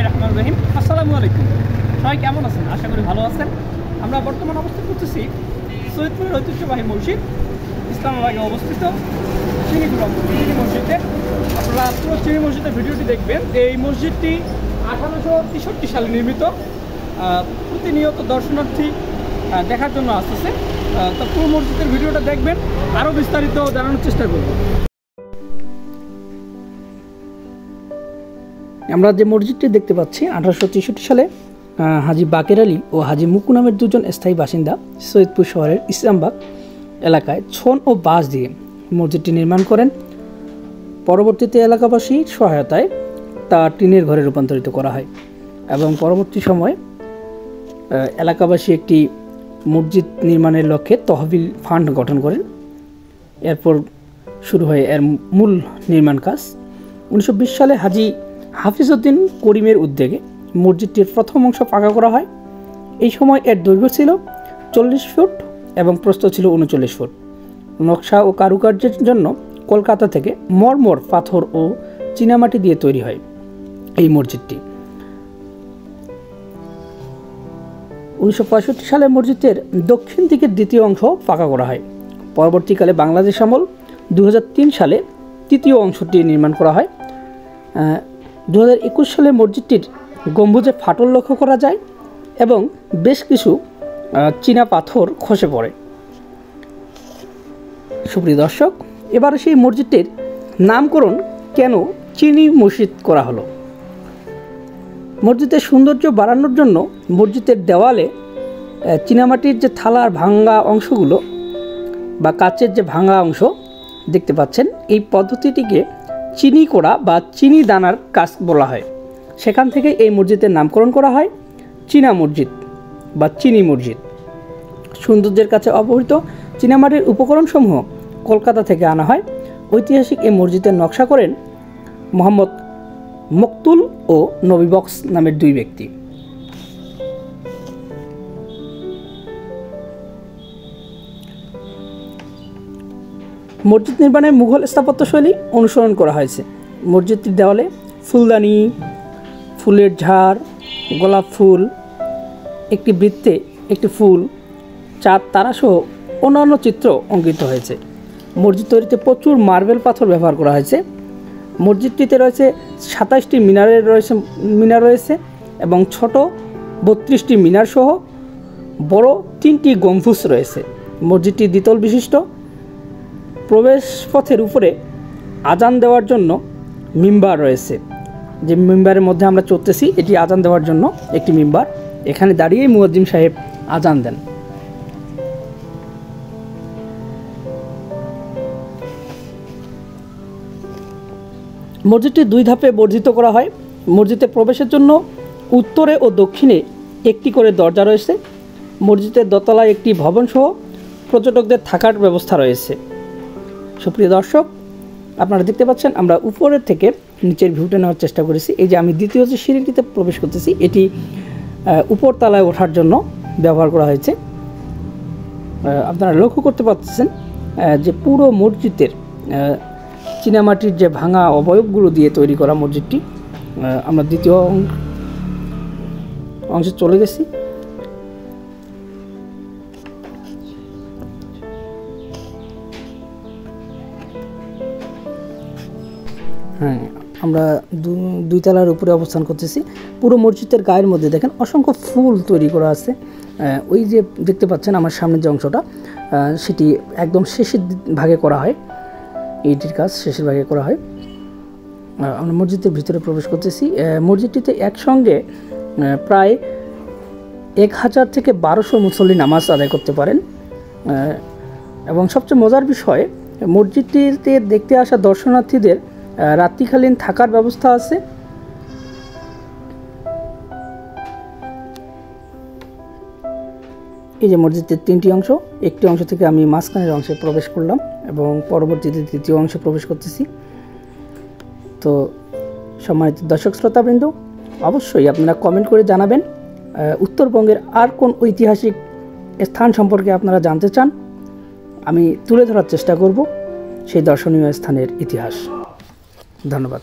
বিসমিল্লাহির রহমানির রহিম। আসসালামু আলাইকুম। সবাই কেমন আছেন? আশা করি ভালো আছেন। আমরা বর্তমান অবস্থান করতেছি সৈয়দপুরের ঐতিহ্যবাহী মসজিদ ইসলামাবাদে অবস্থিত চিনি মসজিদে। আপনারা পুরো চিনি মসজিদের ভিডিওটি দেখবেন। এই মসজিদটি 1863 সালে নির্মিত। প্রতিনিয়ত দর্শনার্থী দেখার জন্য আসতেছে। তো পুরো মসজিদের ভিডিওটা দেখবেন, আরও বিস্তারিত জানানোর চেষ্টা করব। আমরা যে মসজিদটি দেখতে পাচ্ছি 1863 সালে হাজী বাকের আলী ও হাজী মুকু নামের দুজন স্থায়ী বাসিন্দা সৈয়দপুর শহরের ইসলামবাগ এলাকায় ছন ও বাঁশ দিয়ে মসজিদটি নির্মাণ করেন। পরবর্তীতে এলাকাবাসীর সহায়তায় তা টিনের ঘরে রূপান্তরিত করা হয় এবং পরবর্তী সময় এলাকাবাসী একটি মসজিদ নির্মাণের লক্ষ্যে তহবিল ফান্ড গঠন করেন। এরপর শুরু হয় এর মূল নির্মাণ কাজ। 1920 সালে হাজী হাফিজউদ্দিন করিমের উদ্যোগে মসজিদটির প্রথম অংশ পাকা করা হয়। এই সময় এর দৈর্ঘ্য ছিল 40 ফুট এবং প্রস্থ ছিল 39 ফুট। নকশা ও কারুকার্যের জন্য কলকাতা থেকে মরমর পাথর ও চীনামাটি দিয়ে তৈরি হয় এই মসজিদটি। 1965 সালে মসজিদের দক্ষিণ দিকের দ্বিতীয় অংশ পাকা করা হয়। পরবর্তীকালে বাংলাদেশ আমল 2003 সালে তৃতীয় অংশটি নির্মাণ করা হয়। 2021 সালে মসজিদটির গম্বুজে ফাটল লক্ষ্য করা যায় এবং বেশ কিছু চীনা পাথর খসে পড়ে। সুপ্রিয় দর্শক, এবার সেই মসজিদটির নামকরণ কেন চিনি মসজিদ করা হলো। মসজিদের সৌন্দর্য বাড়ানোর জন্য মসজিদের দেওয়ালে চীনামাটির যে থালার ভাঙ্গা অংশগুলো বা কাচের যে ভাঙ্গা অংশ দেখতে পাচ্ছেন, এই পদ্ধতিটিকে চিনি করা বা চিনি দানার কাজ বলা হয়। সেখান থেকে এই মসজিদের নামকরণ করা হয় চীনা মসজিদ বা চিনি মসজিদ। সৌন্দর্যের কাছে অপহৃত চীনামাটির উপকরণসমূহ কলকাতা থেকে আনা হয়। ঐতিহাসিক এই মসজিদের নকশা করেন মোহাম্মদ মকতুল ও নবী বক্স নামের দুই ব্যক্তি। মসজিদ নির্মাণে মুঘল স্থাপত্যশৈলী অনুসরণ করা হয়েছে। মসজিদটির দেওয়ালে ফুলদানি, ফুলের ঝাড়, গোলাপ ফুল, একটি বৃত্তে একটি ফুল, চাঁদ তারাসহ অন্যান্য চিত্র অঙ্কিত হয়েছে। মসজিদ তৈরিতে প্রচুর মার্বেল পাথর ব্যবহার করা হয়েছে। মসজিদটিতে রয়েছে 27টি মিনার রয়েছে এবং ছোট 32টি মিনার সহ বড় 3টি গম্বুজ রয়েছে। মসজিদটি দ্বিতল বিশিষ্ট। প্রবেশ পথের উপরে আজান দেওয়ার জন্য মিম্বার রয়েছে। যে মিম্বারের মধ্যে আমরা চলতেছি, এটি আজান দেওয়ার জন্য একটি মিম্বার। এখানে দাঁড়িয়েই মুয়াজ্জিন সাহেব আজান দেন। মসজিদটি 2 ধাপে বর্ধিত করা হয়। মসজিদে প্রবেশের জন্য উত্তরে ও দক্ষিণে একটি করে দরজা রয়েছে। মসজিদের দোতলায় একটি ভবনসহ পর্যটকদের থাকার ব্যবস্থা রয়েছে। সুপ্রিয় দর্শক, আপনারা দেখতে পাচ্ছেন আমরা উপরের থেকে নিচের ভিউটা নেওয়ার চেষ্টা করেছি। এই যে আমি দ্বিতীয় যে সিঁড়িটিতে প্রবেশ করতেছি, এটি উপরতলায় ওঠার জন্য ব্যবহার করা হয়েছে। আপনারা লক্ষ্য করতে পারতেছেন যে পুরো মসজিদের চীনামাটির যে ভাঙা অবয়বগুলো দিয়ে তৈরি করা মসজিদটি। আমরা দ্বিতীয় অংশে চলে গেছি। হ্যাঁ, আমরা দুই তলার উপরে অবস্থান করতেছি। পুরো মসজিদের গায়ের মধ্যে দেখেন অসংখ্য ফুল তৈরি করা আছে। ওই যে দেখতে পাচ্ছেন আমার সামনের যে অংশটা, সেটি একদম শেষের ভাগে করা হয়। এইটির কাজ শেষের ভাগে করা হয়। আমরা মসজিদের ভিতরে প্রবেশ করতেছি। মসজিদটিতে একসঙ্গে প্রায় 1000 থেকে 1200 মুসল্লি নামাজ আদায় করতে পারেন। এবং সবচেয়ে মজার বিষয়, মসজিদটিতে দেখতে আসা দর্শনার্থীদের রাত্রিকালীন থাকার ব্যবস্থা আছে। এই যে মসজিদের 3টি অংশ, একটি অংশ থেকে আমি মাঝখানের অংশে প্রবেশ করলাম এবং পরবর্তীতে দ্বিতীয় অংশে প্রবেশ করতেছি। তো সম্মানিত দর্শক শ্রোতাবৃন্দ, অবশ্যই আপনারা কমেন্ট করে জানাবেন উত্তরবঙ্গের আর কোন ঐতিহাসিক স্থান সম্পর্কে আপনারা জানতে চান। আমি তুলে ধরার চেষ্টা করব সেই দর্শনীয় স্থানের ইতিহাস। ধন্যবাদ।